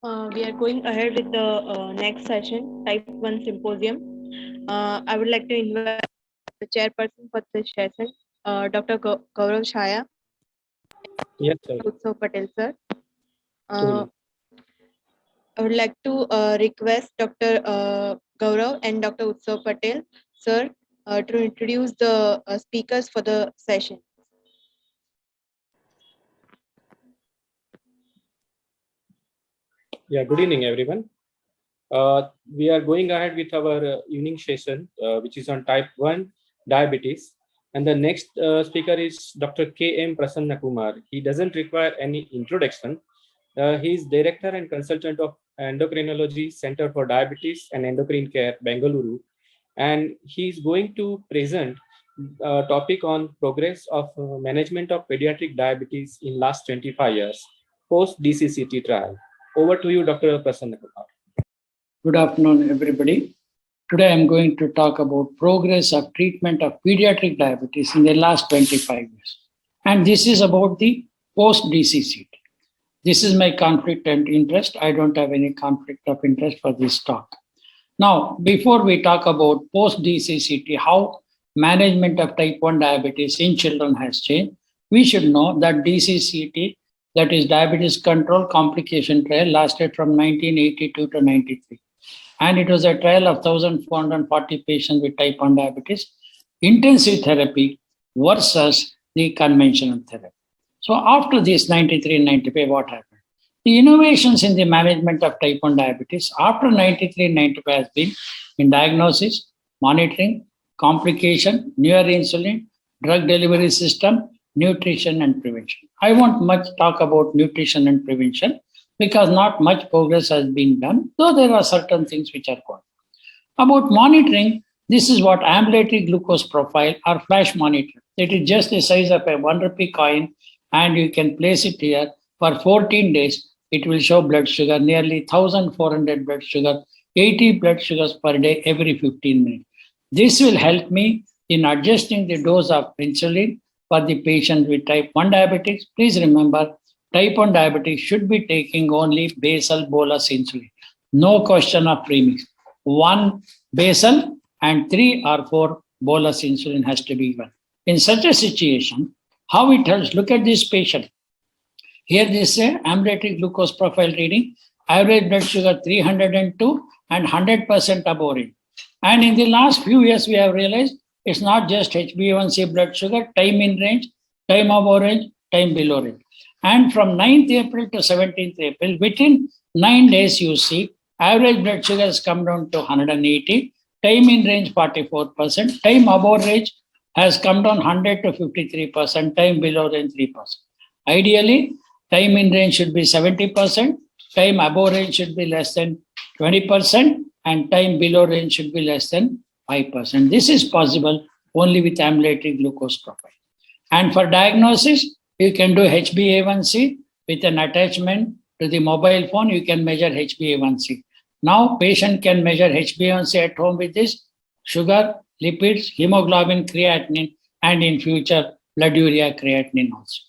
We are going ahead with the next session, Type 1 Symposium. I would like to invite the chairperson for this session, Dr. Gaurav Chhaya, Yes, sir. Utsav Patel, sir. Cool. I would like to request Dr. Gaurav and Dr. Utsav Patel, sir, to introduce the speakers for the session. Yeah, good evening, everyone. We are going ahead with our evening session, which is on type 1 diabetes. And the next speaker is Dr. K.M Prasanna Kumar. He doesn't require any introduction. He is Director and Consultant of Endocrinology Center for Diabetes and Endocrine Care, Bengaluru. And he is going to present a topic on progress of management of pediatric diabetes in last 25 years, post DCCT trial. Over to you, Dr. Prasanna Kumar. Good afternoon, everybody. Today I'm going to talk about progress of treatment of pediatric diabetes in the last 25 years. And this is about the post-DCCT. This is my conflict and interest. I don't have any conflict of interest for this talk. Now, before we talk about post-DCCT, how management of type 1 diabetes in children has changed, we should know that DCCT, that is Diabetes Control Complication Trial, lasted from 1982 to 93. And it was a trial of 1,440 patients with type 1 diabetes, intensive therapy versus the conventional therapy. So after this 93 and 95, what happened? The innovations in the management of type 1 diabetes after 93 and 95 has been in diagnosis, monitoring, complication, newer insulin, drug delivery system, nutrition and prevention. I won't much talk about nutrition and prevention because not much progress has been done, though there are certain things which are going. About monitoring, this is what ambulatory glucose profile or flash monitor. It is just the size of a 1 rupee coin and you can place it here for 14 days. It will show blood sugar, nearly 1,400 blood sugar, 80 blood sugars per day every 15 minutes. This will help me in adjusting the dose of insulin for the patient with type 1 diabetes. Please remember, type 1 diabetes should be taking only basal bolus insulin. No question of premix. 1 basal and 3 or 4 bolus insulin has to be given. In such a situation, how it helps, look at this patient. Here this is ambulatory glucose profile reading, average blood sugar 302 and 100% above it. And in the last few years, we have realized it's not just HbA1c blood sugar, time in range, time above range, time below range. And from 9th April to 17th April, within 9 days, you see average blood sugar has come down to 180, time in range 44%, time above range has come down 100 to 53%, time below range 3%. Ideally, time in range should be 70%, time above range should be less than 20%, and time below range should be less than 5%. This is possible only with ambulatory glucose profile. And for diagnosis, you can do HbA1c with an attachment to the mobile phone. You can measure HbA1c. Now, patient can measure HbA1c at home with this sugar, lipids, hemoglobin, creatinine, and in future, blood urea creatinine also.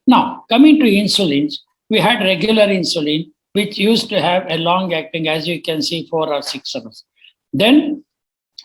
Now, coming to insulins, we had regular insulin, which used to have a long acting, as you can see, 4 or 6 hours. Then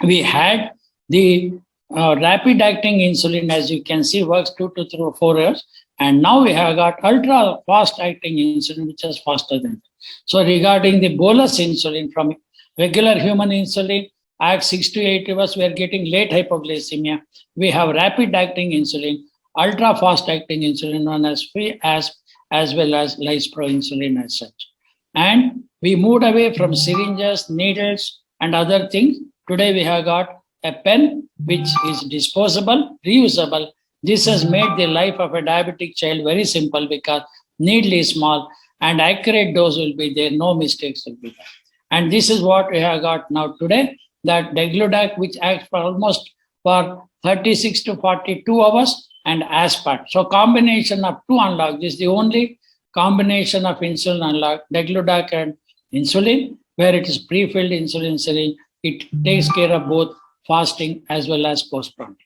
we had the rapid acting insulin, as you can see, works 2 to 4 hours. And now we have got ultra fast acting insulin, which is faster than that. So regarding the bolus insulin from regular human insulin, at 6 to 8 hours, we are getting late hypoglycemia. We have rapid acting insulin, ultra fast acting insulin known as free as well as Lispro insulin as such. And we moved away from syringes, needles, and other things. Today we have got a pen which is disposable, reusable. This has made the life of a diabetic child very simple because needle is small and accurate dose will be there, no mistakes will be there. And this is what we have got now today, that Degludec, which acts for almost for 36 to 42 hours, and aspart. So combination of 2 analogs is the only combination of insulin analog, Degludec and insulin, where it is pre-filled insulin syringe. It takes care of both fasting as well as postprandial.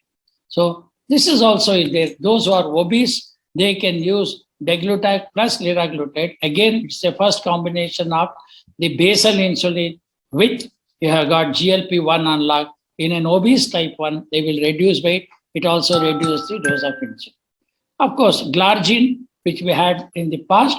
So this is also there. Those who are obese, they can use deglutide plus liraglutide. Again, it's the first combination of the basal insulin with you have got GLP-1 unlock. In an obese type 1, they will reduce weight. It also reduces the dose of insulin. Of course, glargine, which we had in the past,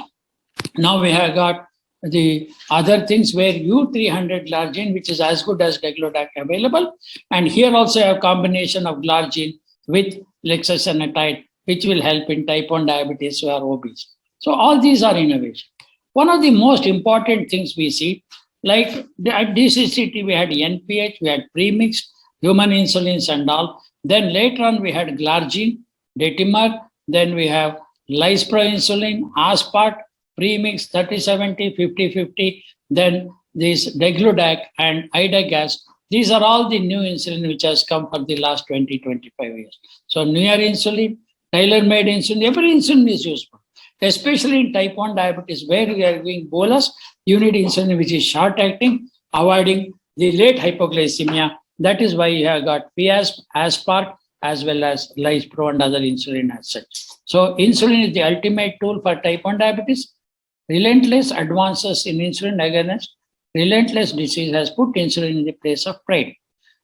now we have got the other things where U300 glargine, which is as good as degludec available. And here also have combination of glargine with lexasenatide, which will help in type 1 diabetes who are obese. So all these are innovation. One of the most important things we see, like at DCCT, we had NPH, we had premixed, human insulins and all. Then later on, we had glargine, detimar, then we have lisproinsulin, aspart, premix 3070, 5050, then this degludec and idagas. These are all the new insulin which has come for the last 20, 25 years. So newer insulin, tailor-made insulin, every insulin is useful, especially in type 1 diabetes where we are doing bolus. You need insulin which is short-acting, avoiding the late hypoglycemia. That is why you have got PASP, aspart, as well as lispro and other insulin as such. So insulin is the ultimate tool for type 1 diabetes. Relentless advances in insulin agonist, relentless disease has put insulin in the place of pride.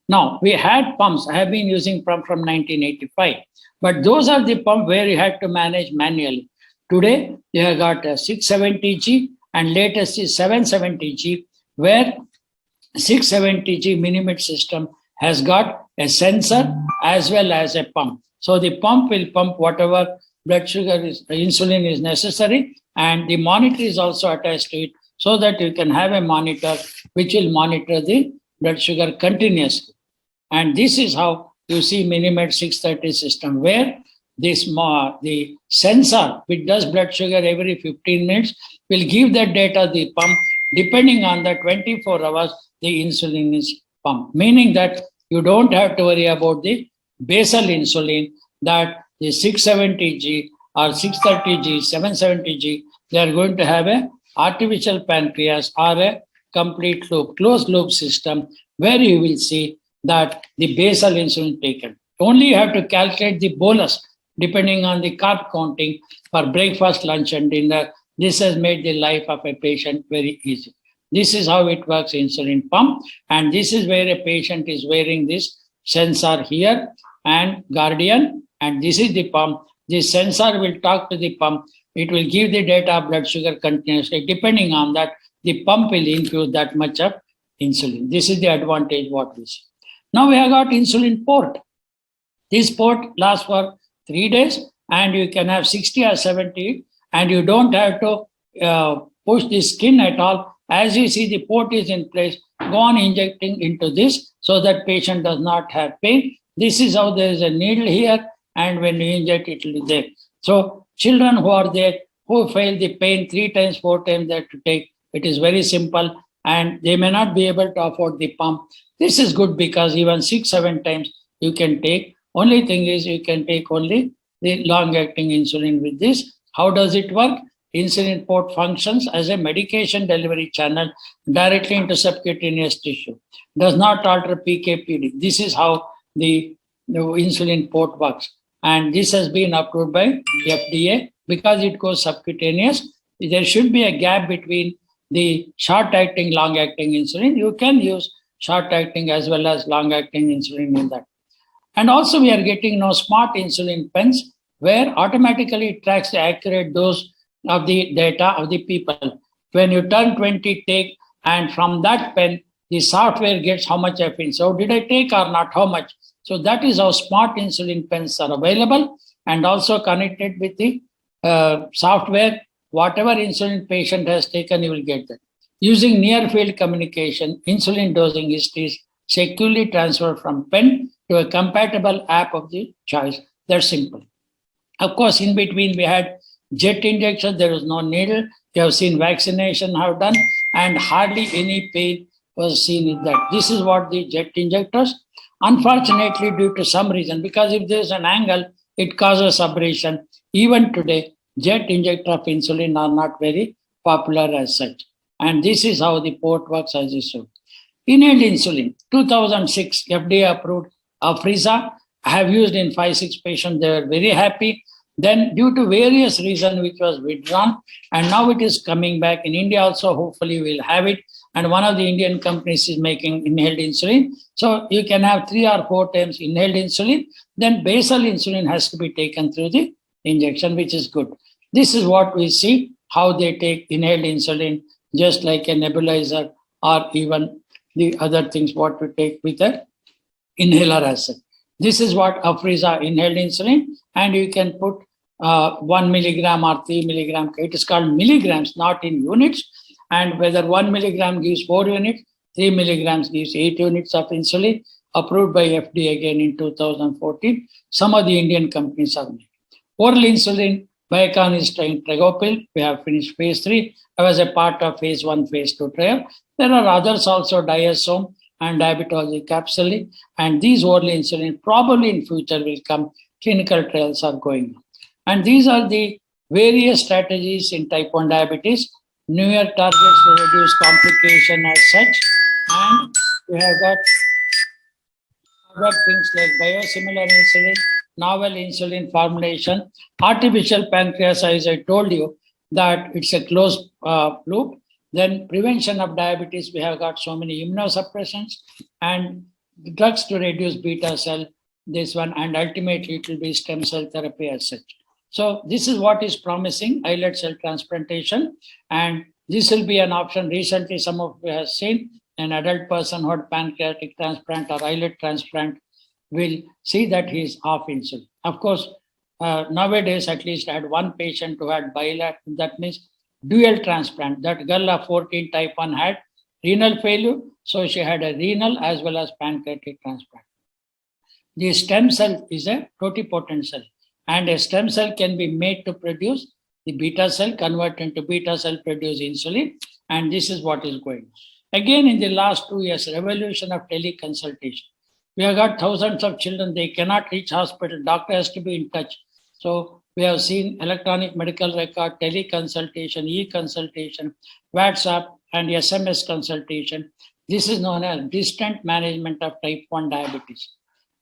Now, we had pumps. I have been using pump from 1985, but those are the pumps where you had to manage manually. Today, you have got a 670G and latest is 770G, where 670G Minimit system has got a sensor as well as a pump. So the pump will pump whatever blood sugar is, insulin is necessary, and the monitor is also attached to it so that you can have a monitor which will monitor the blood sugar continuously. And this is how you see Minimed 630 system, where this the sensor which does blood sugar every 15 minutes will give that data the pump. Depending on the 24 hours, the insulin is pumped, meaning that you don't have to worry about the basal insulin, that the 670G or 630G, 770G, they are going to have a artificial pancreas or a complete loop, closed loop system, where you will see that the basal insulin taken. Only you have to calculate the bolus depending on the carb counting for breakfast, lunch, and dinner. This has made the life of a patient very easy. This is how it works, insulin pump. And this is where a patient is wearing this sensor here and Guardian. And this is the pump. This sensor will talk to the pump. It will give the data of blood sugar continuously. Depending on that, the pump will infuse that much of insulin. This is the advantage what we see. Now we have got insulin port. This port lasts for 3 days and you can have 60 or 70 and you don't have to push the skin at all. As you see, the port is in place. Go on injecting into this so that patient does not have pain. This is how there is a needle here, and when you inject, it will be there. So children who are there, who feel the pain 3 times, 4 times they have to take, it is very simple, and they may not be able to afford the pump. This is good because even 6, 7 times you can take. Only thing is you can take only the long-acting insulin with this. How does it work? Insulin port functions as a medication delivery channel directly into subcutaneous tissue. Does not alter PK/PD. This is how the insulin port works. And this has been approved by FDA because it goes subcutaneous. There should be a gap between the short-acting, long-acting insulin. You can use short-acting as well as long-acting insulin in that. And also we are getting now smart insulin pens where automatically it tracks the accurate dose of the data of the people. When you turn 20, take, and from that pen, the software gets how much I've been. So did I take or not, how much? So that is how smart insulin pens are available and also connected with the software. Whatever insulin patient has taken, you will get that. Using near field communication, insulin dosing histories securely transferred from pen to a compatible app of the choice. That's simple. Of course, in between we had jet injection, there was no needle. You have seen vaccination have done, and hardly any pain was seen in that. This is what the jet injectors. Unfortunately, due to some reason, because if there's an angle, it causes abrasion. Even today, jet injector of insulin are not very popular as such. And this is how the port works as you saw. Inhaled insulin, 2006, FDA approved Afriza. I have used in 5-6 patients. They were very happy. Then due to various reasons, which was withdrawn, and now it is coming back. In India also, hopefully we'll have it. And one of the Indian companies is making inhaled insulin. So you can have 3 or 4 times inhaled insulin. Then basal insulin has to be taken through the injection, which is good. This is what we see, how they take inhaled insulin, just like a nebulizer or even the other things what we take with an inhaler acid. This is what Afreeza inhaled insulin, and you can put 1 milligram or 3 milligram. It is called milligrams, not in units. And whether 1 milligram gives 4 units, 3 milligrams gives 8 units of insulin, approved by FDA again in 2014. Some of the Indian companies are making. Oral insulin, Biocon is trying Tregopil. We have finished phase 3. I was a part of phase 1, phase 2 trial. There are others also, Diasome and Diabetology Capsule. And these oral insulin probably in future will come. Clinical trials are going on. And these are the various strategies in type 1 diabetes. Newer targets to reduce complication as such. And we have got other things like biosimilar insulin, novel insulin formulation, artificial pancreas, as I told you, that it's a closed loop. Then prevention of diabetes, we have got so many immunosuppressants and drugs to reduce beta cell, this one, and ultimately it will be stem cell therapy as such. So this is what is promising, islet cell transplantation, and this will be an option. Recently, some of you have seen an adult person who had pancreatic transplant or islet transplant will see that he is off insulin. Of course, nowadays at least I had one patient who had bilateral, that means dual transplant. That girl of 14 type 1 had renal failure, so she had a renal as well as pancreatic transplant. The stem cell is a totipotent cell, and a stem cell can be made to produce the beta cell, convert into beta cell, produce insulin, and this is what is going on. Again, in the last 2 years, revolution of teleconsultation. We have got thousands of children, they cannot reach hospital, doctor has to be in touch. So we have seen electronic medical record, teleconsultation, e-consultation, WhatsApp, and SMS consultation. This is known as distant management of type 1 diabetes.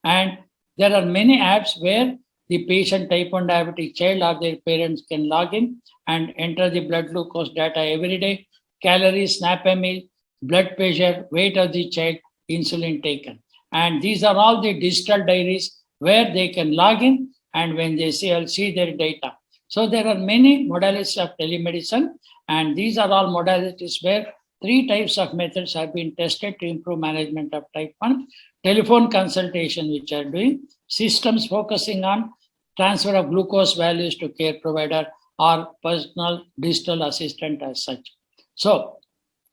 And there are many apps where the patient, type 1 diabetic child or their parents can log in and enter the blood glucose data every day, calories, snap a meal, blood pressure, weight of the child, insulin taken. And these are all the digital diaries where they can log in, and when they see their data. So there are many modalities of telemedicine, and these are all modalities where 3 types of methods have been tested to improve management of type 1. Telephone consultation, which are doing, systems focusing on transfer of glucose values to care provider or personal digital assistant as such. So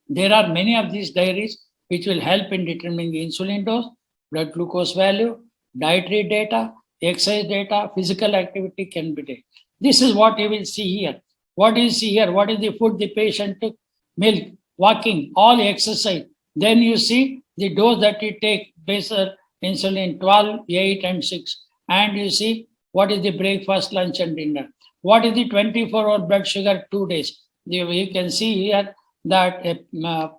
there are many of these diaries which will help in determining the insulin dose, blood glucose value, dietary data, exercise data, physical activity can be done. This is what you will see here. What do you see here? What is the food the patient took? Milk, walking, all exercise. Then you see the dose that you take, basal insulin 12, 8, and 6. And you see what is the breakfast, lunch, and dinner. What is the 24-hour blood sugar 2 days? You can see here that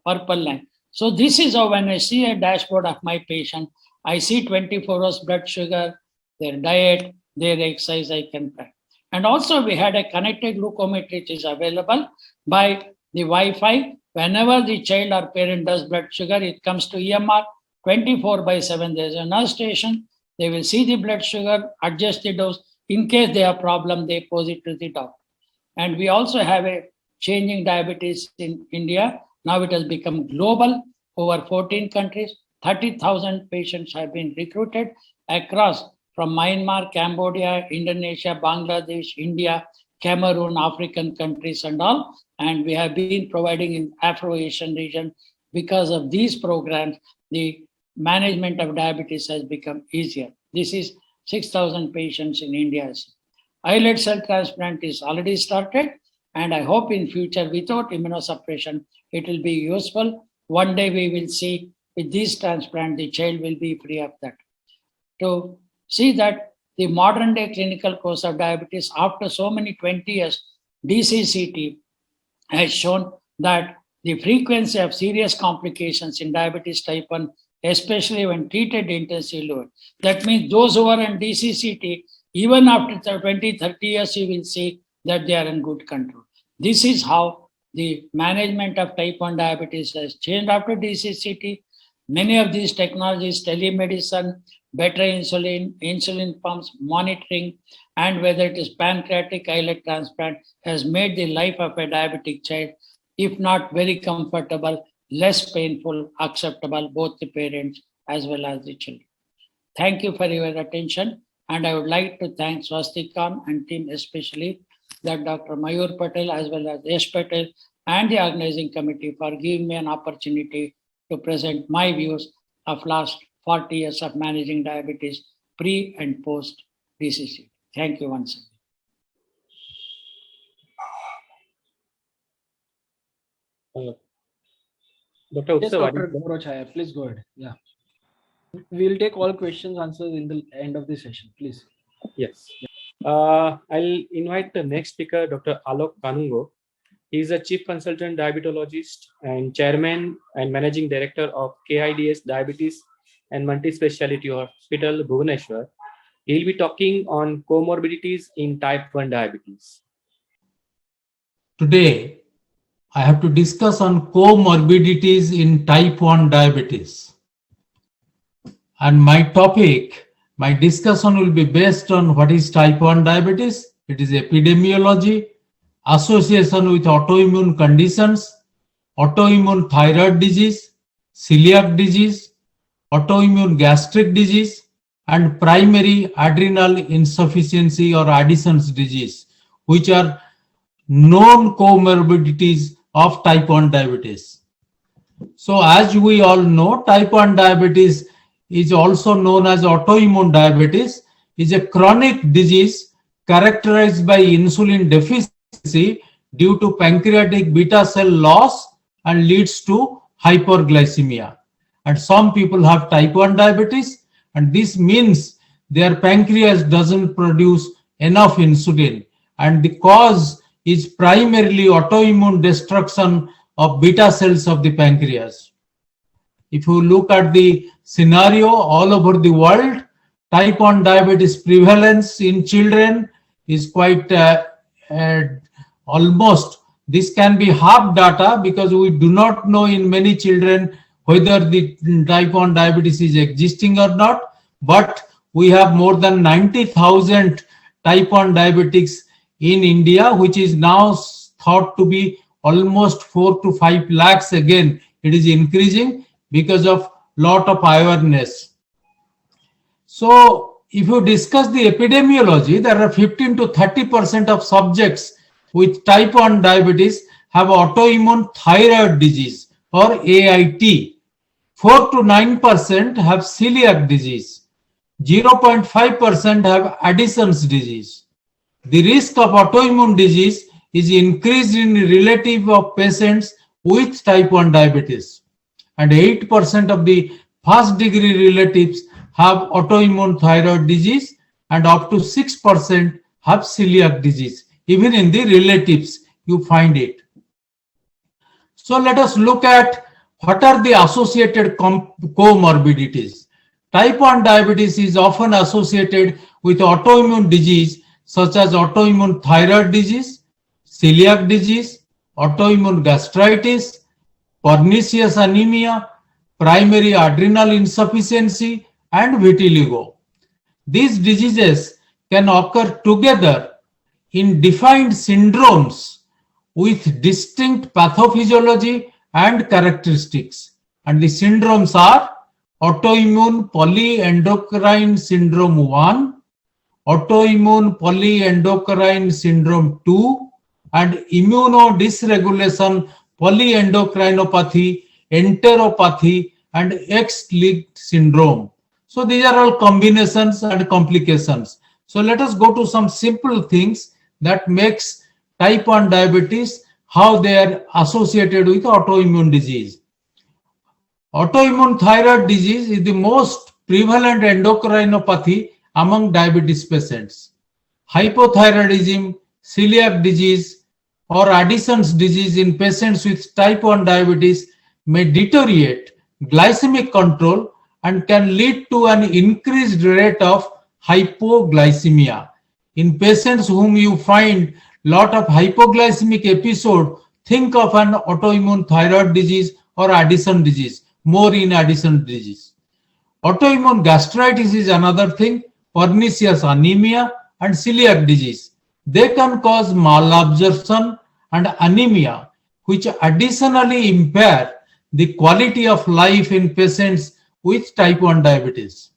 purple line. So this is how when I see a dashboard of my patient, I see 24 hours blood sugar, their diet, their exercise, I can track. And also we had a connected glucometer which is available by the Wi-Fi. Whenever the child or parent does blood sugar, it comes to EMR 24/7. There's a nurse station. They will see the blood sugar, adjust the dose. In case they have problem, they pose it to the doctor. And we also have a changing diabetes in India. Now it has become global, over 14 countries. 30,000 patients have been recruited across from Myanmar, Cambodia, Indonesia, Bangladesh, India, Cameroon, African countries and all. And we have been providing in Afro-Asian region. Because of these programs, the management of diabetes has become easier. This is 6,000 patients in India. Islet cell transplant is already started, and I hope in future without immunosuppression, it will be useful. One day we will see with this transplant, the child will be free of that. To see that the modern day clinical course of diabetes after so many 20 years, DCCT has shown that the frequency of serious complications in diabetes type 1, especially when treated intensively lower. That means those who are in DCCT, Even after 20, 30 years, you will see that they are in good control. This is how the management of type 1 diabetes has changed after DCCT. Many of these technologies, telemedicine, better insulin, insulin pumps, monitoring, and whether it is pancreatic islet transplant, has made the life of a diabetic child, if not very comfortable, less painful, acceptable, both the parents as well as the children. Thank you for your attention. And I would like to thank Swasthyacon and team, especially that Dr. Mayur Patel as well as S. Patel and the organizing committee for giving me an opportunity to present my views of last 40 years of managing diabetes pre and post DCC. Thank you once again. Dr. Yes, Utsav, Dr. Chhaya, please go ahead. Yeah. We will take all questions, answers in the end of the session, please. yes. I'll invite the next speaker, Dr. Alok Kanungo. He is a chief consultant diabetologist and chairman and managing director of KIDS Diabetes and Multi-Speciality Hospital, Bhubaneshwar. He'll be talking on comorbidities in type 1 diabetes. Today, I have to discuss on comorbidities in type 1 diabetes. And my topic, my discussion will be based on what is type 1 diabetes. It is epidemiology, association with autoimmune conditions, autoimmune thyroid disease, celiac disease, autoimmune gastric disease, and primary adrenal insufficiency or Addison's disease, which are known comorbidities of type 1 diabetes. So as we all know, type 1 diabetes is also known as autoimmune diabetes, is a chronic disease characterized by insulin deficiency due to pancreatic beta cell loss and leads to hyperglycemia. And some people have type 1 diabetes, and this means their pancreas doesn't produce enough insulin, and the cause is primarily autoimmune destruction of beta cells of the pancreas. If you look at the scenario all over the world, type 1 diabetes prevalence in children is quite almost, this can be half data because we do not know in many children whether the type 1 diabetes is existing or not, but we have more than 90,000 type 1 diabetics in India, which is now thought to be almost 4 to 5 lakhs. Again, it is increasing because of lot of awareness. So if you discuss the epidemiology, there are 15 to 30% of subjects with type 1 diabetes have autoimmune thyroid disease or AIT. 4 to 9% have celiac disease. 0.5% have Addison's disease. The risk of autoimmune disease is increased in relative of patients with type 1 diabetes. And 8% of the first degree relatives have autoimmune thyroid disease, and up to 6% have celiac disease. Even in the relatives, you find it. So let us look at what are the associated comorbidities. Type 1 diabetes is often associated with autoimmune disease such as autoimmune thyroid disease, celiac disease, autoimmune gastritis, pernicious anemia, primary adrenal insufficiency, and vitiligo. These diseases can occur together in defined syndromes with distinct pathophysiology and characteristics. And the syndromes are autoimmune polyendocrine syndrome 1, autoimmune polyendocrine syndrome 2, and immunodysregulation polyendocrinopathy, enteropathy, and X-linked syndrome. So these are all combinations and complications. So let us go to some simple things that makes type 1 diabetes, how they are associated with autoimmune disease. Autoimmune thyroid disease is the most prevalent endocrinopathy among diabetes patients. Hypothyroidism, celiac disease, or Addison's disease in patients with type 1 diabetes may deteriorate glycemic control and can lead to an increased rate of hypoglycemia. In patients whom you find lot of hypoglycemic episode, think of an autoimmune thyroid disease or Addison disease, more in Addison disease. Autoimmune gastritis is another thing, pernicious anemia and celiac disease. They can cause malabsorption and anemia, which additionally impair the quality of life in patients with type 1 diabetes.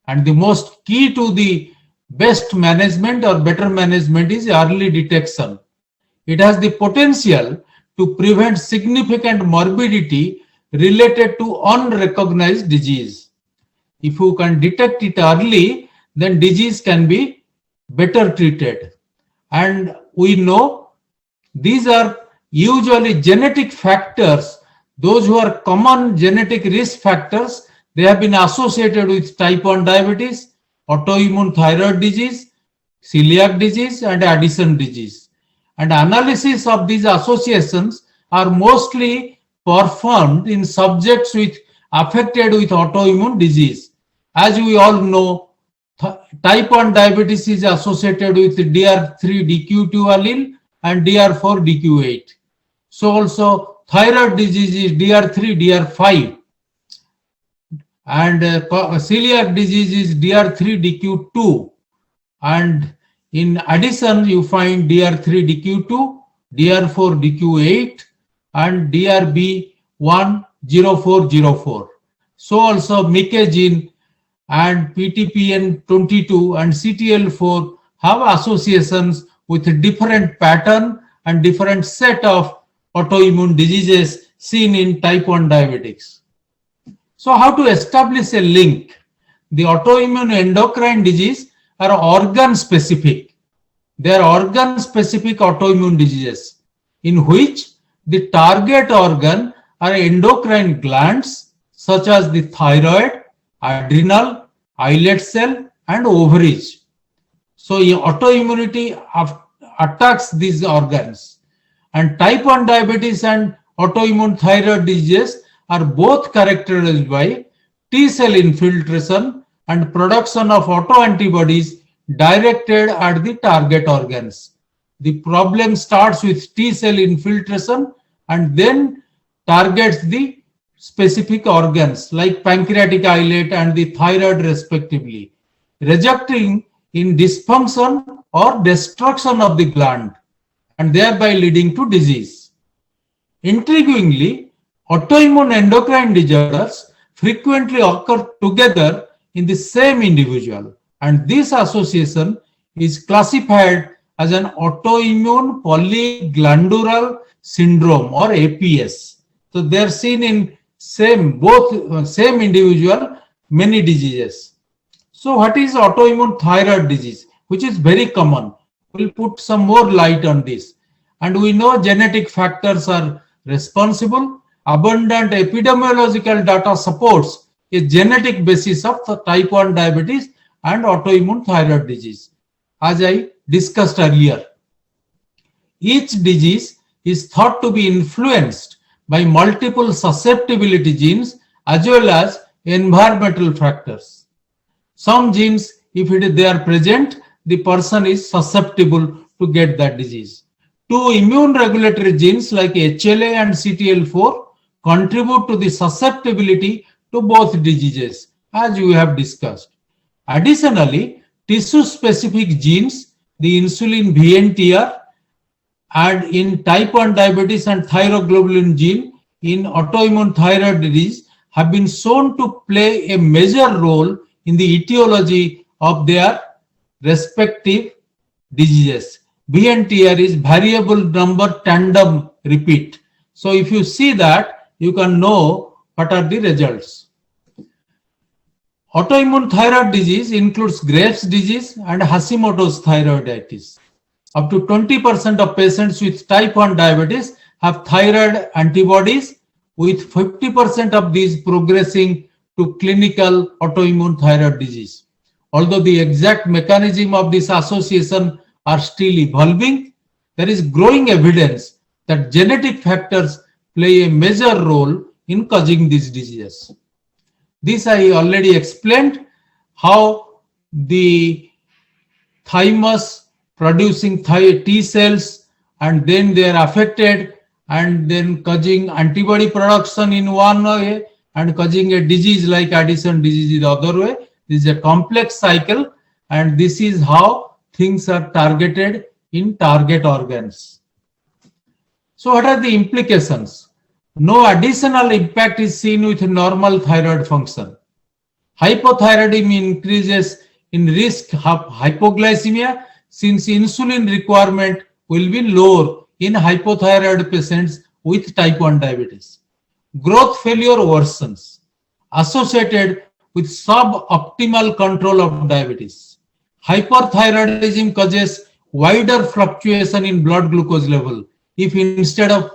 And the most key to the best management or better management is early detection. It has the potential to prevent significant morbidity related to unrecognized disease. If you can detect it early, then disease can be better treated. And we know these are usually genetic factors. Those who are common genetic risk factors, they have been associated with type 1 diabetes, autoimmune thyroid disease, celiac disease, and Addison disease. And analysis of these associations are mostly performed in subjects affected with autoimmune disease. As we all know, type 1 diabetes is associated with DR3-DQ2 allele and DR4-DQ8. So also thyroid disease is DR3, DR5. And celiac disease is DR3-DQ2. And in Addison, you find DR3-DQ2, DR4-DQ8, and DRB10404. So also MECA gene and PTPN22 and CTL4 have associations with different pattern and different set of autoimmune diseases seen in type 1 diabetics. So how to establish a link? The autoimmune endocrine disease are organ specific. They are organ specific autoimmune diseases in which the target organ are endocrine glands such as the thyroid, adrenal, islet cell, and ovaries. So autoimmunity attacks these organs. And type 1 diabetes and autoimmune thyroid diseases are both characterized by T cell infiltration and production of autoantibodies directed at the target organs. The problem starts with T cell infiltration and then targets the specific organs like pancreatic islet and the thyroid respectively, resulting in dysfunction or destruction of the gland and thereby leading to disease. Intriguingly, autoimmune endocrine disorders frequently occur together in the same individual, and this association is classified as an autoimmune polyglandular syndrome or APS. So they are seen in same individual, many diseases. So what is autoimmune thyroid disease, which is very common? We'll put some more light on this. And we know genetic factors are responsible. Abundant epidemiological data supports a genetic basis of the type 1 diabetes and autoimmune thyroid disease, as I discussed earlier. Each disease is thought to be influenced by multiple susceptibility genes as well as environmental factors. Some genes, if they are present, the person is susceptible to get that disease. Two immune regulatory genes like HLA and CTL4 contribute to the susceptibility to both diseases, as we have discussed. Additionally, tissue-specific genes, the insulin VNTR, and in type 1 diabetes and thyroglobulin gene in autoimmune thyroid disease have been shown to play a major role in the etiology of their respective diseases. VNTR is variable number tandem repeat. So if you see that, you can know what are the results. Autoimmune thyroid disease includes Graves' disease and Hashimoto's thyroiditis. Up to 20% of patients with type 1 diabetes have thyroid antibodies, with 50% of these progressing to clinical autoimmune thyroid disease. Although the exact mechanism of this association are still evolving, there is growing evidence that genetic factors play a major role in causing these diseases. This I already explained, how the thymus producing T cells, and then they are affected and then causing antibody production in one way and causing a disease like Addison disease in the other way. This is a complex cycle, and this is how things are targeted in target organs. So what are the implications? No additional impact is seen with normal thyroid function. Hypothyroidism increases in risk of hypoglycemia since insulin requirement will be lower in hypothyroid patients with type 1 diabetes. Growth failure worsens associated with suboptimal control of diabetes. Hyperthyroidism causes wider fluctuation in blood glucose level. If instead of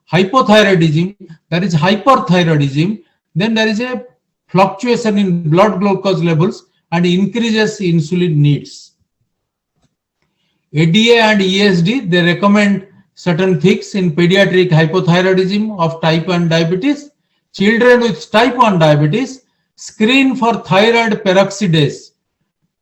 hypothyroidism there is hyperthyroidism, then there is a fluctuation in blood glucose levels and increases insulin needs. ADA and ESD, they recommend certain things in pediatric hypothyroidism of type 1 diabetes. Children with type 1 diabetes screen for thyroid peroxidase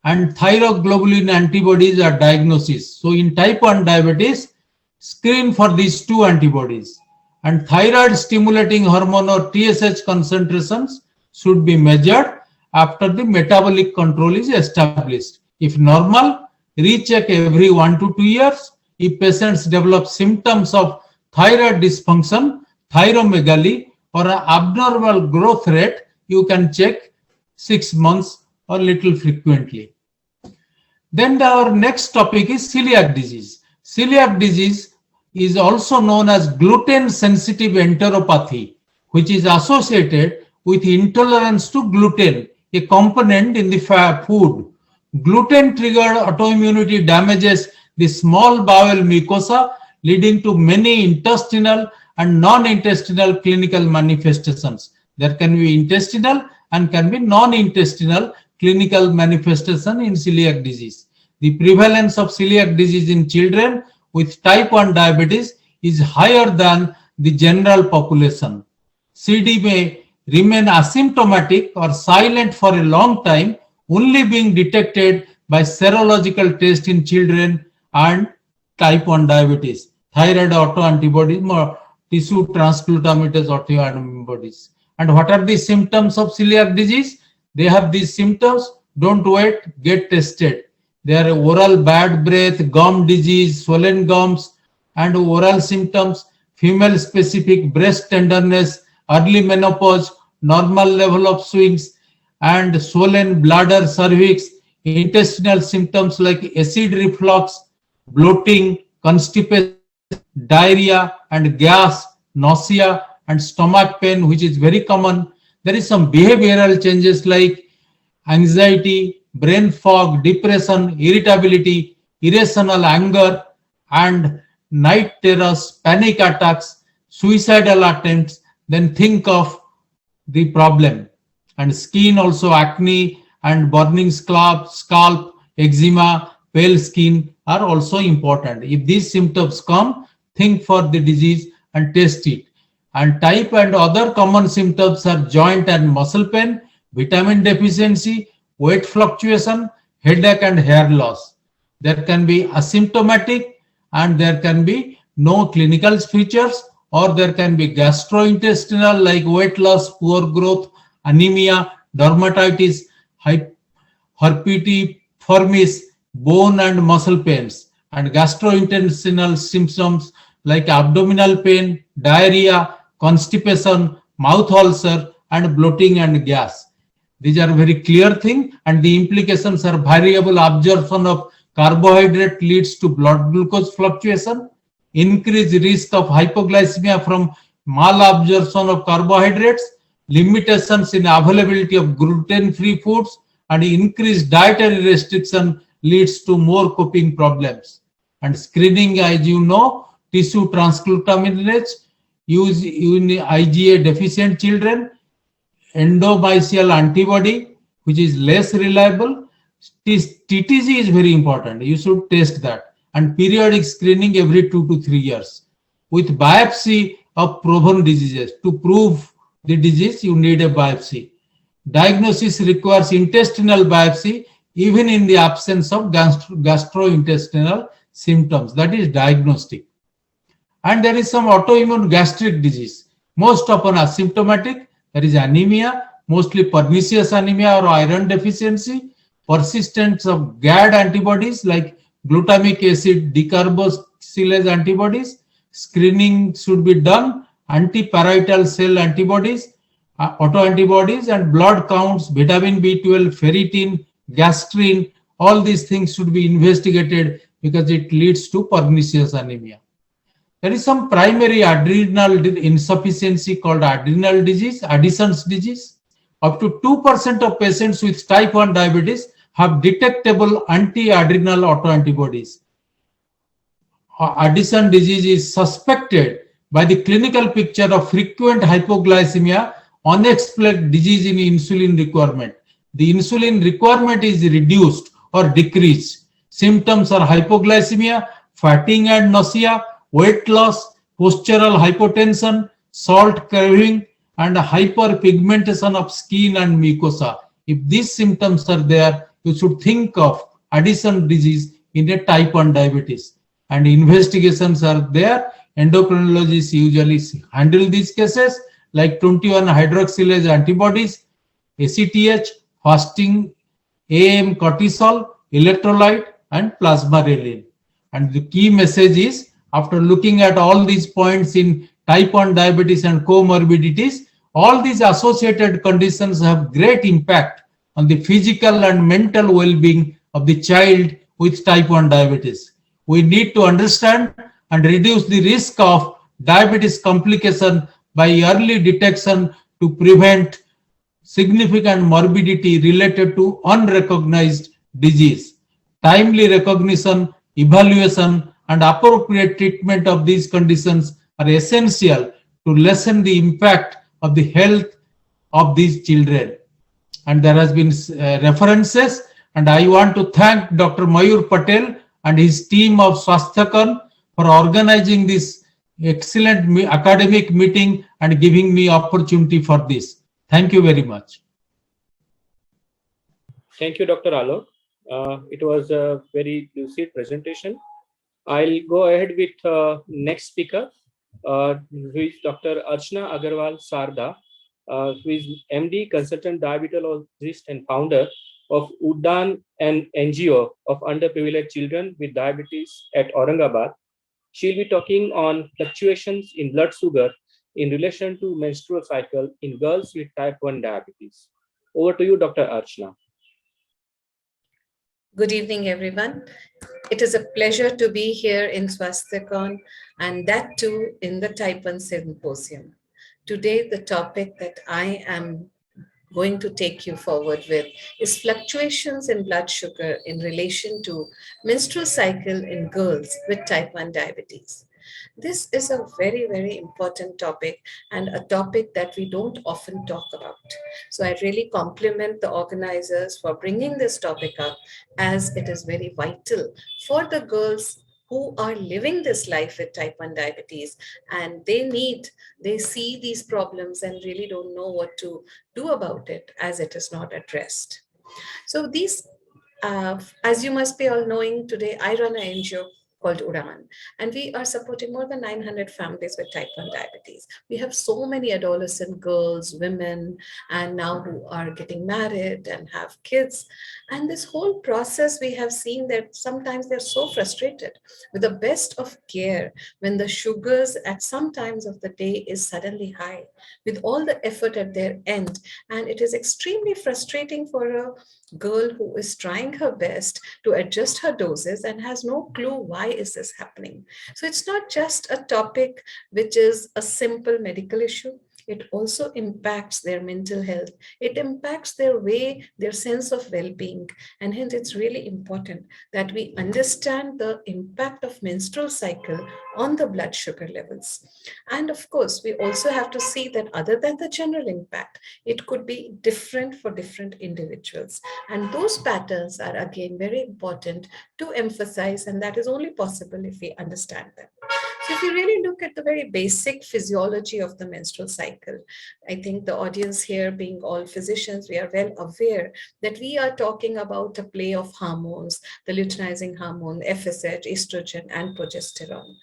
and thyroglobulin antibodies are diagnosis. So in type 1 diabetes, screen for these two antibodies, and thyroid stimulating hormone or TSH concentrations should be measured after the metabolic control is established. If normal, recheck every 1 to 2 years. If patients develop symptoms of thyroid dysfunction, thyromegaly, or an abnormal growth rate, you can check 6 months or little frequently. Then our next topic is celiac disease. Celiac disease is also known as gluten sensitive enteropathy, which is associated with intolerance to gluten, a component in the food. Gluten triggered autoimmunity damages the small bowel mucosa, leading to many intestinal and non-intestinal clinical manifestations. There can be intestinal and can be non-intestinal clinical manifestation in celiac disease. The prevalence of celiac disease in children with type 1 diabetes is higher than the general population. CD may remain asymptomatic or silent for a long time, only being detected by serological test in children and type 1 diabetes, thyroid autoantibodies or tissue transglutaminase autoantibodies. And what are the symptoms of celiac disease? They have these symptoms. Don't wait, get tested. They are oral bad breath, gum disease, swollen gums, and oral symptoms, female specific breast tenderness, early menopause, normal level of swings, and swollen bladder, cervix, intestinal symptoms like acid reflux, bloating, constipation, diarrhea and gas, nausea and stomach pain, which is very common. There is some behavioral changes like anxiety, brain fog, depression, irritability, irrational anger, and night terrors, panic attacks, suicidal attempts. Then think of the problem. And skin also, acne and burning scalp, eczema, pale skin are also important. If these symptoms come, think for the disease and test it. And type and other common symptoms are joint and muscle pain, vitamin deficiency, weight fluctuation, headache and hair loss. There can be asymptomatic and there can be no clinical features, or there can be gastrointestinal like weight loss, poor growth, anemia, dermatitis, herpetiformis, bone and muscle pains, and gastrointestinal symptoms like abdominal pain, diarrhea, constipation, mouth ulcer, and bloating and gas. These are very clear things, and the implications are variable absorption of carbohydrate leads to blood glucose fluctuation, increased risk of hypoglycemia from malabsorption of carbohydrates, limitations in availability of gluten-free foods, and increased dietary restriction leads to more coping problems. And screening, as you know, tissue transglutaminase used in IgA deficient children, endomysial antibody, which is less reliable. TTG is very important. You should test that. And periodic screening every 2 to 3 years. With biopsy of proven diseases. To prove the disease, you need a biopsy. Diagnosis requires intestinal biopsy even in the absence of gastrointestinal symptoms, that is diagnostic. And there is some autoimmune gastric disease, most often asymptomatic. There is anemia, mostly pernicious anemia or iron deficiency, persistence of GAD antibodies like glutamic acid decarboxylase antibodies. Screening should be done, antiparietal cell antibodies, autoantibodies, and blood counts, vitamin B12, ferritin, gastrin, all these things should be investigated because it leads to pernicious anemia. There is some primary adrenal insufficiency called adrenal disease, Addison's disease. Up to 2% of patients with type 1 diabetes have detectable anti-adrenal autoantibodies. Addison disease is suspected by the clinical picture of frequent hypoglycemia, unexplained disease in insulin requirement. The insulin requirement is reduced or decreased. Symptoms are hypoglycemia, fatigue and nausea, weight loss, postural hypotension, salt craving, and hyperpigmentation of skin and mucosa. If these symptoms are there, you should think of Addison disease in a type 1 diabetes. And investigations are there. Endocrinologists usually handle these cases like 21 hydroxylase antibodies, ACTH, fasting AM cortisol, electrolyte, and plasma-renin. And the key message is, after looking at all these points in type 1 diabetes and comorbidities, all these associated conditions have great impact on the physical and mental well-being of the child with type 1 diabetes. We need to understand and reduce the risk of diabetes complication by early detection to prevent significant morbidity related to unrecognized disease. Timely recognition, evaluation, and appropriate treatment of these conditions are essential to lessen the impact of the health of these children. And there has been references, and I want to thank Dr. Mayur Patel and his team of Swasthyacon for organizing this excellent academic meeting and giving me opportunity for this. Thank you very much. Thank you, Dr. Alok. It was a very lucid presentation. I'll go ahead with next speaker, who is Dr. Archana Aggarwal Sarda, who is MD, consultant diabetologist and founder of Uddan, an NGO of underprivileged children with diabetes at Aurangabad. She'll be talking on fluctuations in blood sugar in relation to menstrual cycle in girls with type 1 diabetes. Over to you, Dr. Archana. Good evening, everyone. It is a pleasure to be here in Swasthyacon, and that too in the Type 1 Symposium. Today, the topic that I am going to take you forward with is fluctuations in blood sugar in relation to menstrual cycle in girls with type 1 diabetes. This is a very, very important topic and a topic that we don't often talk about. So I really compliment the organizers for bringing this topic up, as it is very vital for the girls who are living this life with type 1 diabetes, and they see these problems and really don't know what to do about it as it is not addressed. So these, as you must be all knowing, today I run an NGO called Uddan, and we are supporting more than 900 families with type 1 diabetes. We have so many adolescent girls, women, and now who are getting married and have kids. And this whole process, we have seen that sometimes they're so frustrated with the best of care when the sugars at some times of the day is suddenly high, with all the effort at their end. And it is extremely frustrating for a girl who is trying her best to adjust her doses and has no clue why is this happening. So it's not just a topic which is a simple medical issue. It also impacts their mental health. It impacts their way, their sense of well-being. And hence it's really important that we understand the impact of menstrual cycle on the blood sugar levels. And of course, we also have to see that other than the general impact, it could be different for different individuals. And those patterns are again very important to emphasize, and that is only possible if we understand them. So if you really look at the very basic physiology of the menstrual cycle, cycle. I think the audience here, being all physicians, we are well aware that we are talking about a play of hormones, the luteinizing hormone, FSH, estrogen, and progesterone.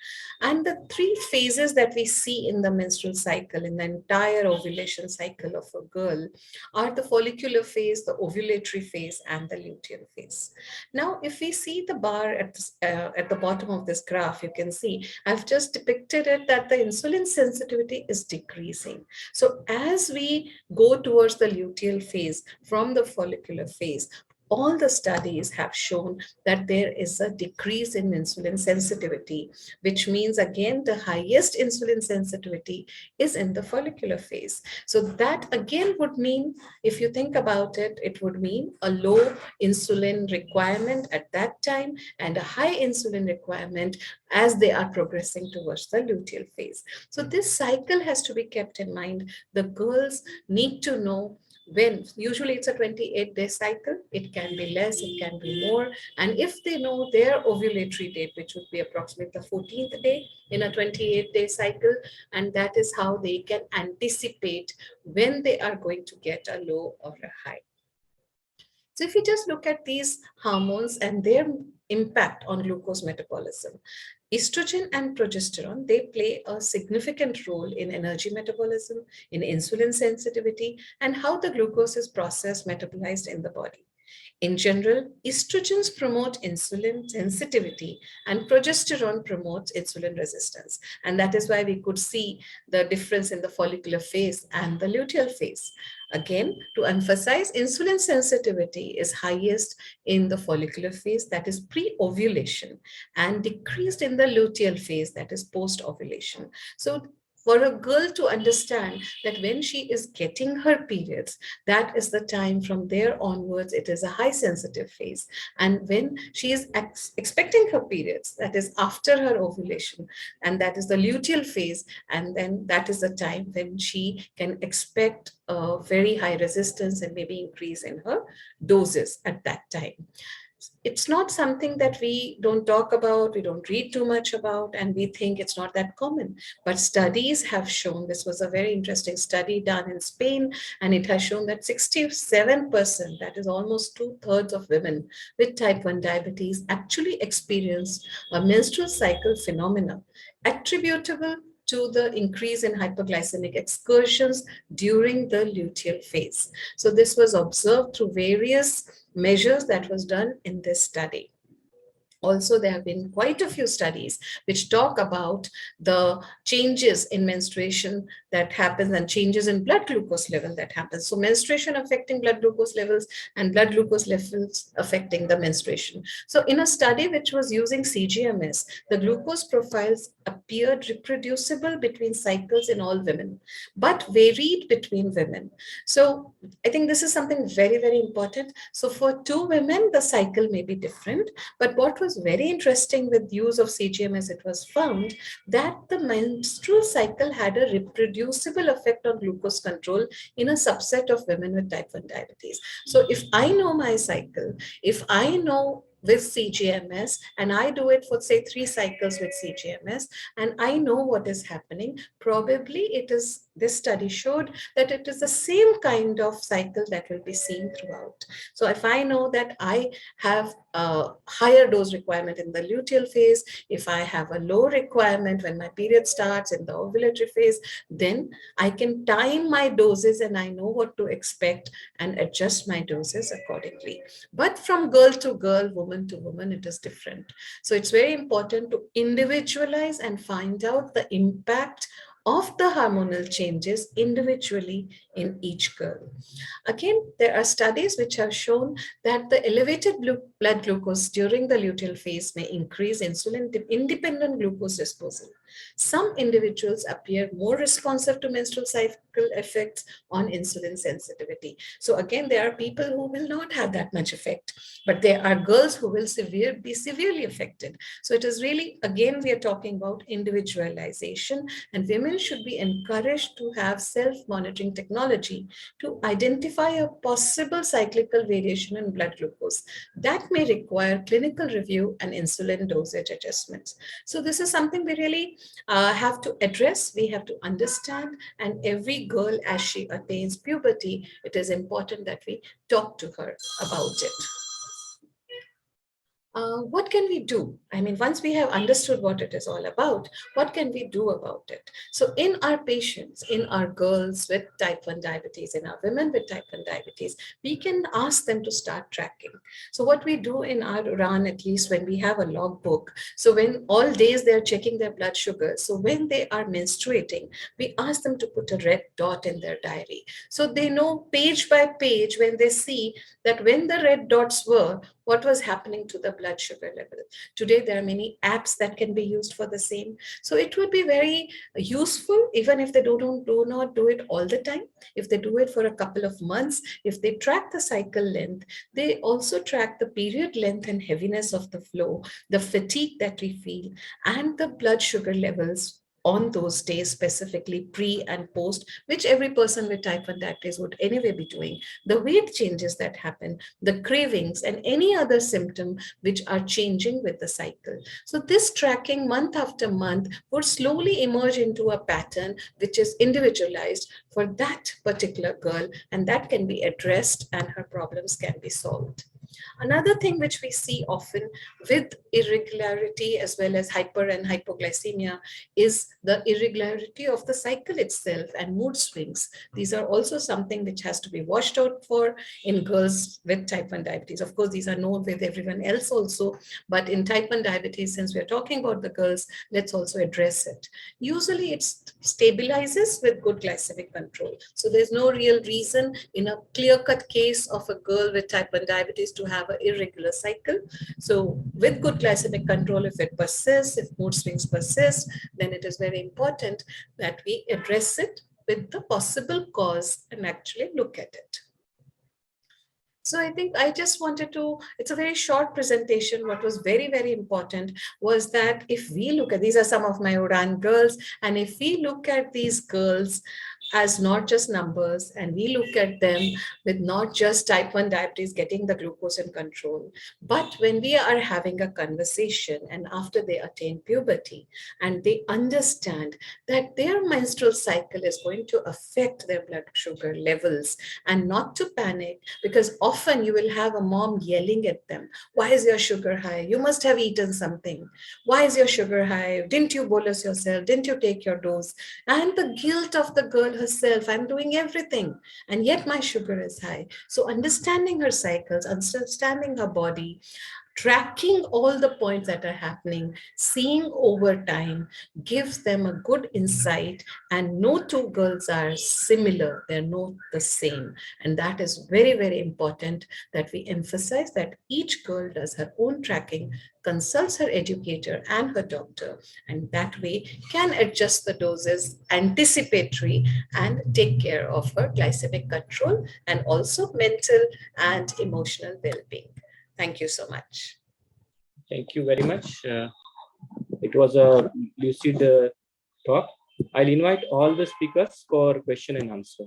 And the three phases that we see in the menstrual cycle, in the entire ovulation cycle of a girl, are the follicular phase, the ovulatory phase, and the luteal phase. Now, if we see the bar at the bottom of this graph, you can see I've just depicted it that the insulin sensitivity is decreasing. So as we go towards the luteal phase from the follicular phase, all the studies have shown that there is a decrease in insulin sensitivity, which means again, the highest insulin sensitivity is in the follicular phase. So that again would mean, if you think about it, it would mean a low insulin requirement at that time and a high insulin requirement as they are progressing towards the luteal phase. So this cycle has to be kept in mind. The girls need to know when. Usually it's a 28-day cycle. It can be less, it can be more. And if they know their ovulatory date, which would be approximately the 14th day in a 28-day cycle, and that is how they can anticipate when they are going to get a low or a high. So if you just look at these hormones and their impact on glucose metabolism, estrogen and progesterone, they play a significant role in energy metabolism, in insulin sensitivity, and how the glucose is processed, metabolized in the body. In general, estrogens promote insulin sensitivity and progesterone promotes insulin resistance. And that is why we could see the difference in the follicular phase and the luteal phase. Again, to emphasize, insulin sensitivity is highest in the follicular phase, that is pre-ovulation, and decreased in the luteal phase, that is post-ovulation. So for a girl to understand that when she is getting her periods, that is the time from there onwards, it is a high sensitive phase. And when she is expecting her periods, that is after her ovulation, and that is the luteal phase, and then that is the time when she can expect a very high resistance and maybe increase in her doses at that time. It's not something that we don't talk about, we don't read too much about, and we think it's not that common. But studies have shown, this was a very interesting study done in Spain, and it has shown that 67%, that is almost 2/3 of women with type 1 diabetes, actually experience a menstrual cycle phenomena attributable to the increase in hyperglycemic excursions during the luteal phase. So this was observed through various measures that was done in this study. Also, there have been quite a few studies which talk about the changes in menstruation that happens and changes in blood glucose level that happens. So menstruation affecting blood glucose levels and blood glucose levels affecting the menstruation. So in a study which was using CGMS, the glucose profiles appeared reproducible between cycles in all women, but varied between women. So I think this is something very, very important. So for two women, the cycle may be different, but what was very interesting with use of CGMS, it was found that the menstrual cycle had a reproducible effect on glucose control in a subset of women with type 1 diabetes. So if I know my cycle, if I know with CGMS, and I do it for say 3 cycles with CGMS, and I know what is happening, probably it is, this study showed that it is the same kind of cycle that will be seen throughout. So if I know that I have a higher dose requirement in the luteal phase, if I have a low requirement when my period starts in the ovulatory phase, then I can time my doses and I know what to expect and adjust my doses accordingly. But from girl to girl, woman to woman, it is different. So it's very important to individualize and find out the impact of the hormonal changes individually in each girl. Again, there are studies which have shown that the elevated blood glucose during the luteal phase may increase insulin-independent glucose disposal. Some individuals appear more responsive to menstrual cycle effects on insulin sensitivity. So again, there are people who will not have that much effect, but there are girls who will be severely affected. So it is really, again, we are talking about individualization, and women should be encouraged to have self-monitoring technology to identify a possible cyclical variation in blood glucose that may require clinical review and insulin dosage adjustments. So this is something we really have to address, we have to understand, and every girl as she attains puberty, it is important that we talk to her about it. What can we do? I mean, once we have understood what it is all about, what can we do about it? So in our patients, in our girls with type 1 diabetes, in our women with type 1 diabetes, we can ask them to start tracking. So what we do in our run, at least when we have a logbook, so when all days they're checking their blood sugar, so when they are menstruating, we ask them to put a red dot in their diary. So they know page by page when they see that when the red dots were, what was happening to the blood sugar level. Today, there are many apps that can be used for the same. So it would be very useful, even if they do not do it all the time. If they do it for a couple of months, if they track the cycle length, they also track the period length and heaviness of the flow, the fatigue that we feel, and the blood sugar levels on those days, specifically pre and post, which every person with type 1 diabetes would anyway be doing, the weight changes that happen, the cravings, and any other symptom which are changing with the cycle. So this tracking month after month would slowly emerge into a pattern which is individualized for that particular girl, and that can be addressed and her problems can be solved. Another thing which we see often with irregularity as well as hyper and hypoglycemia is the irregularity of the cycle itself and mood swings. These are also something which has to be watched out for in girls with type 1 diabetes. Of course, these are known with everyone else also, but in type 1 diabetes, since we're talking about the girls, let's also address it. Usually it stabilizes with good glycemic control. So there's no real reason in a clear-cut case of a girl with type 1 diabetes to have an irregular cycle. So with good glycemic control, if it persists, if mood swings persist, then it is very important that we address it with the possible cause and actually look at it. So I think I just wanted to, it's a very short presentation. What was very, very important was that if we look at, these are some of my Udan girls, and if we look at these girls as not just numbers, and we look at them with not just type 1 diabetes getting the glucose in control, but when we are having a conversation and after they attain puberty and they understand that their menstrual cycle is going to affect their blood sugar levels, and not to panic, because often you will have a mom yelling at them, why is your sugar high? You must have eaten something. Why is your sugar high? Didn't you bolus yourself? Didn't you take your dose? And the guilt of the girl herself, I'm doing everything, and yet my sugar is high. So understanding her cycles, understanding her body, tracking all the points that are happening, seeing over time, gives them a good insight, and no two girls are similar, they're not the same. And that is very, very important that we emphasize that each girl does her own tracking, consults her educator and her doctor, and that way can adjust the doses anticipatory and take care of her glycemic control and also mental and emotional well-being. Thank you so much. Thank you very much. It was a lucid talk. I'll invite all the speakers for question and answer.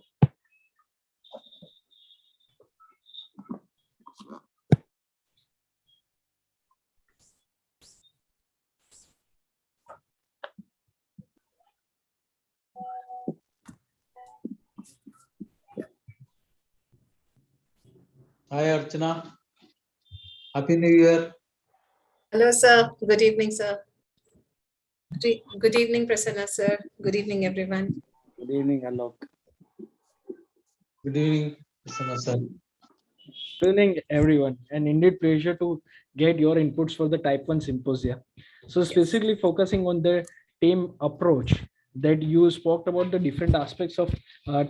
Hi, Archana. Happy New Year. Hello, sir. Good evening, sir. Good evening, Prasanna, sir. Good evening, everyone. Good evening, Alok. Good evening, Prasanna sir. Good evening, everyone. And indeed, pleasure to get your inputs for the Type 1 Symposium. So specifically focusing on the team approach that you spoke about the different aspects of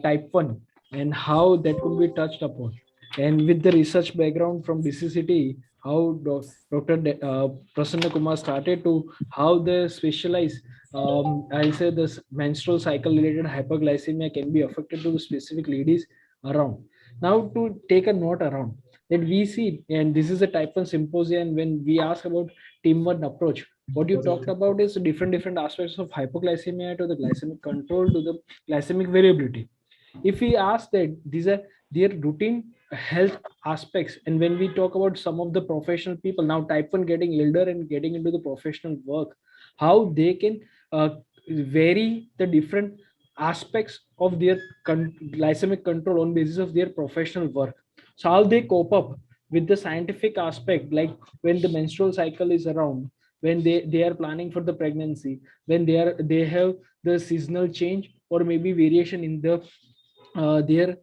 Type 1 and how that could be touched upon. And with the research background from DCCT, how Dr. Prasanna Kumar started to how they specialize, I'll say this menstrual cycle related hyperglycemia can be affected to the specific ladies around. Now to take a note around that we see, and this is a Type 1 Symposium, when we ask about team 1 approach, what you talked about is different aspects of hypoglycemia to the glycemic control to the glycemic variability. If we ask that these are their routine health aspects, and when we talk about some of the professional people now Type 1 getting elder and getting into the professional work, how they can vary the different aspects of their glycemic control on basis of their professional work. So how they cope up with the scientific aspect, like when the menstrual cycle is around, when they are planning for the pregnancy, when they have the seasonal change or maybe variation in the their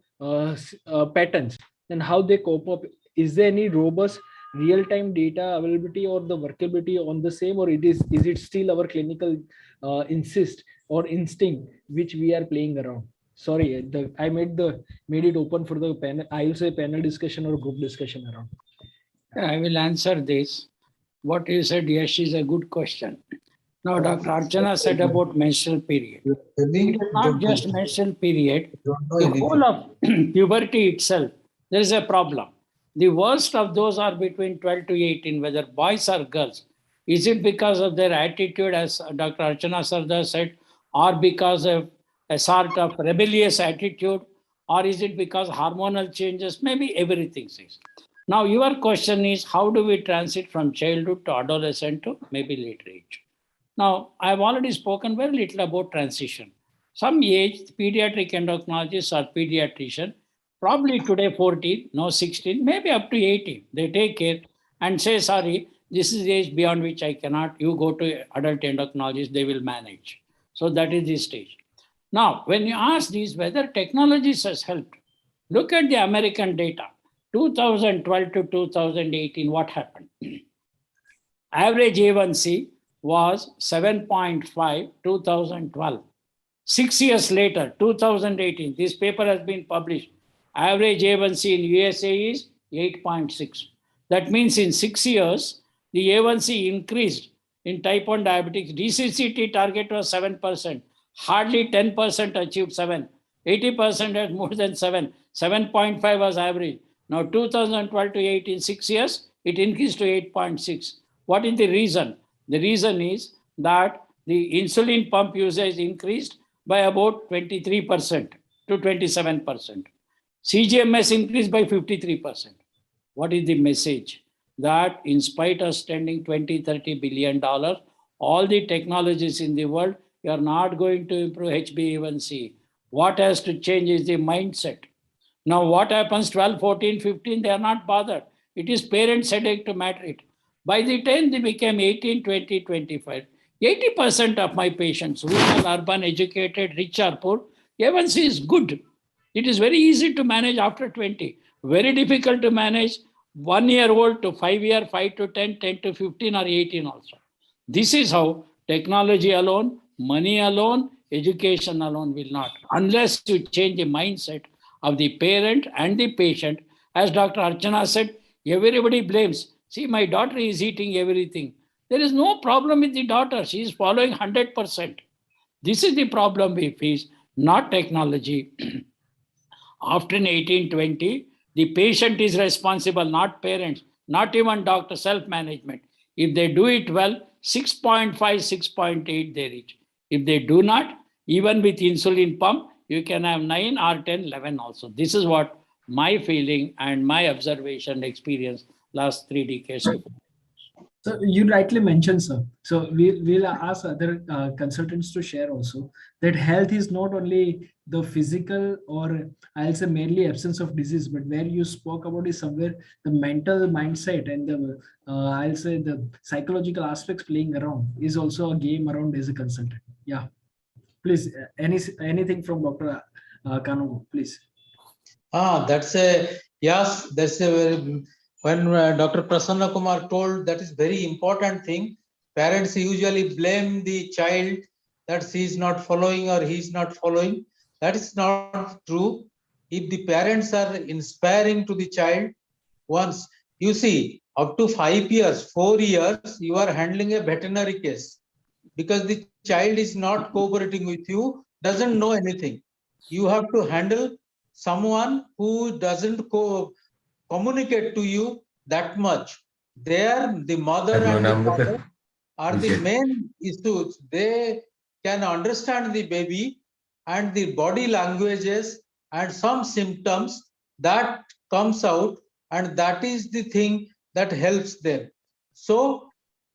patterns, then how they cope up. Is there any robust real-time data availability or the workability on the same, or is it still our clinical insist or instinct which we are playing around? Sorry, I made it open for the panel, I will say panel discussion or group discussion around. I will answer this. What you said, yes, is a good question. Now, Dr. Archana said about menstrual period. It is not just menstrual period. The whole of puberty itself, there is a problem. The worst of those are between 12 to 18, whether boys or girls. Is it because of their attitude, as Dr. Archana Sarda said, or because of a sort of rebellious attitude, or is it because hormonal changes? Maybe everything is. Now, your question is, how do we transit from childhood to adolescent to maybe later age? Now, I've already spoken very little about transition. Some age, pediatric endocrinologists or pediatrician, probably today 14, no 16, maybe up to 18. They take care and say, sorry, this is the age beyond which I cannot. You go to adult endocrinologist, they will manage. So that is the stage. Now, when you ask these whether technologies has helped, look at the American data. 2012 to 2018, what happened? Average A1C was 7.5, 2012. 6 years later, 2018, this paper has been published. Average A1C in USA is 8.6. That means in 6 years, the A1C increased in type 1 diabetics. DCCT target was 7%. Hardly 10% achieved 7. 80% had more than 7. 7.5 was average. Now 2012 to 18, 6 years, it increased to 8.6. What is the reason? The reason is that the insulin pump usage increased by about 23% to 27%. CGMS increased by 53%. What is the message? That in spite of spending $20-30 billion, all the technologies in the world, you are not going to improve HbA1c. What has to change is the mindset. Now, what happens 12, 14, 15, they are not bothered. It is parents' headache to matter it. By the time they became 18, 20, 25, 80% of my patients, rural, urban, educated, rich or poor, A1C is good. It is very easy to manage after 20. Very difficult to manage 1 year old to 5 year, 5 to 10, 10 to 15 or 18 also. This is how technology alone, money alone, education alone will not. Unless you change the mindset of the parent and the patient. As Dr. Archana said, everybody blames. See, my daughter is eating everything. There is no problem with the daughter. She is following 100%. This is the problem we face, not technology. After 18-20, the patient is responsible, not parents, not even doctor, self-management. If they do it well, 6.5, 6.8 they reach. If they do not, even with insulin pump, you can have 9 or 10, 11 also. This is what my feeling and my observation experience last 3 decades. So you rightly mentioned, sir. So we'll ask other consultants to share also that health is not only the physical or I'll say merely absence of disease, but where you spoke about is somewhere the mental mindset and the I'll say the psychological aspects playing around is also a game around as a consultant. Yeah, please anything from Dr. Kanungo, please. That's a yes. That's a very. When Dr. Prasanna Kumar told, that is very important thing. Parents usually blame the child that she is not following or he is not following. That is not true. If the parents are inspiring to the child, once you see up to 5 years, 4 years, you are handling a veterinary case because the child is not cooperating with you, doesn't know anything. You have to handle someone who doesn't communicate to you that much. There, the mother and the father are the main issues. They can understand the baby and the body languages and some symptoms that comes out, and that is the thing that helps them. So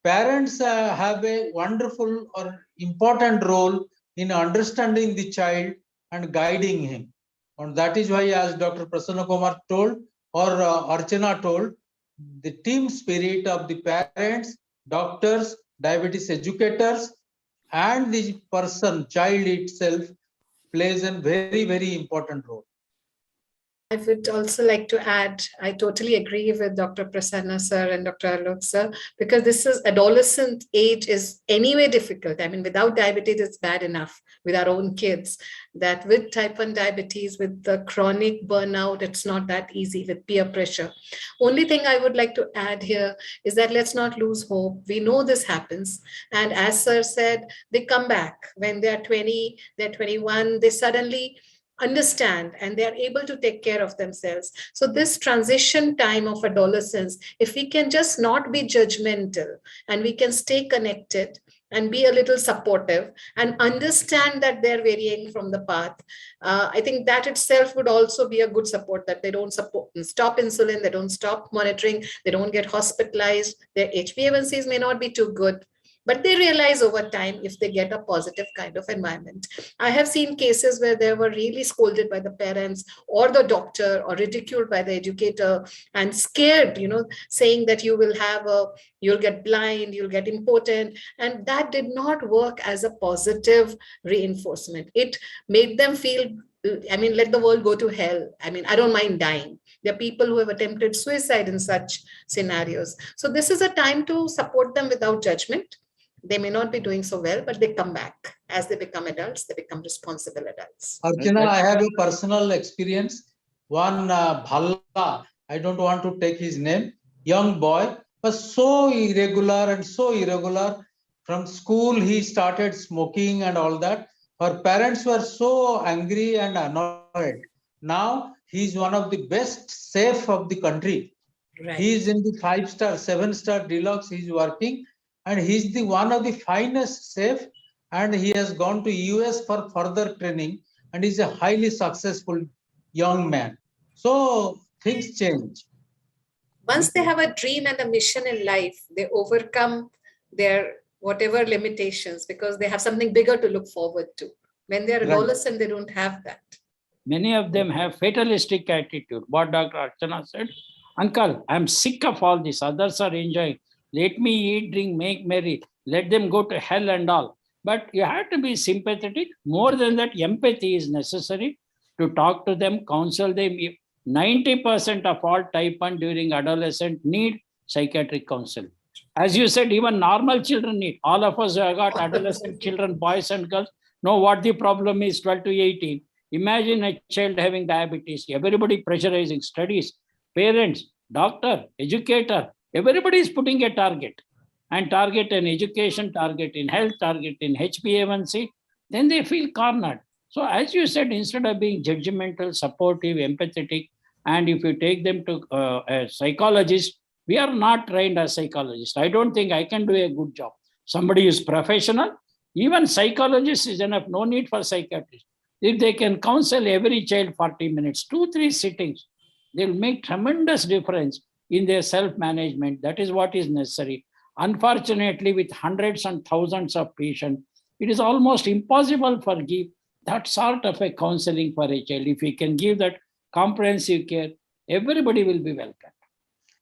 parents have a wonderful or important role in understanding the child and guiding him. And that is why, as Dr. Prasanna Kumar told, or Archana told, the team spirit of the parents, doctors, diabetes educators, and the person, child itself, plays a very, very important role. I would also like to add, I totally agree with Dr. Prasanna sir and Dr. Alok sir, because this is adolescent age is anyway difficult. I mean, without diabetes, it's bad enough with our own kids. That with type 1 diabetes, with the chronic burnout, it's not that easy with peer pressure. Only thing I would like to add here is that let's not lose hope. We know this happens. And as sir said, they come back when they're 20, they're 21, they suddenly understand and they are able to take care of themselves. So this transition time of adolescence, if we can just not be judgmental and we can stay connected and be a little supportive and understand that they're varying from the path, I think that itself would also be a good support, that they don't stop insulin, they don't stop monitoring, they don't get hospitalized, their HbA1cs may not be too good, but they realize over time if they get a positive kind of environment. I have seen cases where they were really scolded by the parents or the doctor or ridiculed by the educator and scared, saying that you'll get blind, you'll get impotent. And that did not work as a positive reinforcement. It made them feel, let the world go to hell. I don't mind dying. There are people who have attempted suicide in such scenarios. So this is a time to support them without judgment. They may not be doing so well, but they come back. As they become adults, they become responsible adults. Archana, I have a personal experience. One Bhalla, I don't want to take his name, young boy, was so irregular. From school, he started smoking and all that. Her parents were so angry and annoyed. Now, he's one of the best safe of the country. Right. He is in the 5-star, 7-star deluxe. He's working. And he's the one of the finest safe, and he has gone to US for further training, and he's a highly successful young man. So things change. Once they have a dream and a mission in life, they overcome their whatever limitations because they have something bigger to look forward to. When they're adolescent, they don't have that. Many of them have fatalistic attitude. What Dr. Archana said, uncle, I'm sick of all this. Others are enjoying. Let me eat, drink, make merry. Let them go to hell and all. But you have to be sympathetic. More than that, empathy is necessary to talk to them, counsel them. 90% of all type 1 during adolescent need psychiatric counseling. As you said, even normal children need. All of us have got adolescent children, boys and girls, know what the problem is, 12 to 18. Imagine a child having diabetes, everybody pressurizing studies, parents, doctor, educator. Everybody is putting a target and target in education, target in health, target in HbA1c. Then they feel cornered. So as you said, instead of being judgmental, supportive, empathetic, and if you take them to a psychologist, we are not trained as psychologists. I don't think I can do a good job. Somebody is professional. Even psychologist is enough. No need for psychiatrist. If they can counsel every child 40 minutes, 2-3 sittings, they'll make tremendous difference in their self-management. That is what is necessary. Unfortunately, with hundreds and thousands of patients, it is almost impossible to give that sort of a counseling for a child. If we can give that comprehensive care, everybody will be welcome.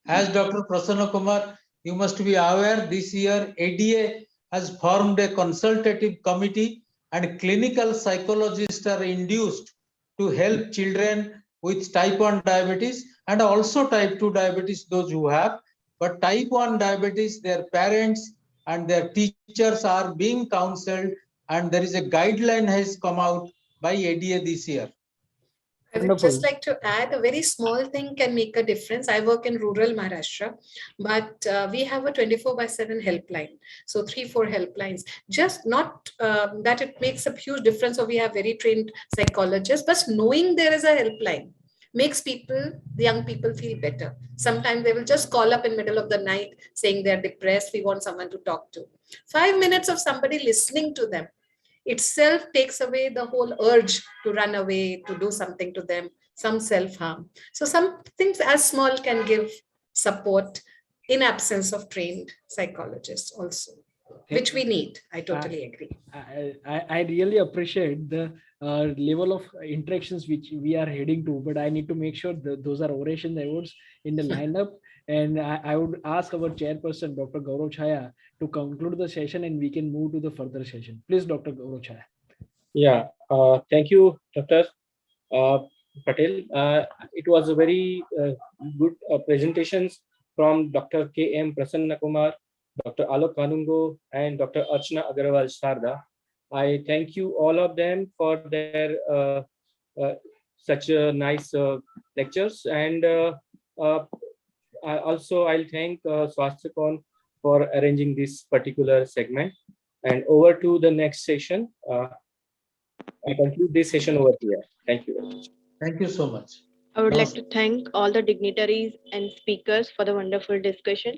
As Dr. Prasanna Kumar, you must be aware this year ADA has formed a consultative committee and clinical psychologists are induced to help children with type 1 diabetes and also type 2 diabetes, those who have. But type 1 diabetes, their parents and their teachers are being counseled, and there is a guideline has come out by ADA this year. I would just like to add, a very small thing can make a difference. I work in rural Maharashtra, but we have a 24/7 helpline. So 3-4 helplines. Just not that it makes a huge difference, or we have very trained psychologists, but knowing there is a helpline makes people, the young people, feel better. Sometimes they will just call up in the middle of the night saying they're depressed, we want someone to talk to. 5 minutes of somebody listening to them itself takes away the whole urge to run away, to do something to them, some self-harm. So some things as small can give support in absence of trained psychologists also, which we need. I totally agree. I really appreciate the level of interactions which we are heading to, but I need to make sure that those are oration awards in the lineup. And I would ask our chairperson, Dr. Gaurav Chhaya, to conclude the session and we can move to the further session. Please, Dr. Gaurav Chhaya. Yeah, thank you, Dr. Patel. It was a very good presentations from Dr. K.M Prasanna Kumar, Dr. Alok Kanungo, and Dr. Archana Aggarwal Sarda. I thank you all of them for their such nice lectures, and I'll thank Swasthyacon for arranging this particular segment. And over to the next session. I conclude this session over here. Thank you very much. Thank you so much. I would like to thank all the dignitaries and speakers for the wonderful discussion.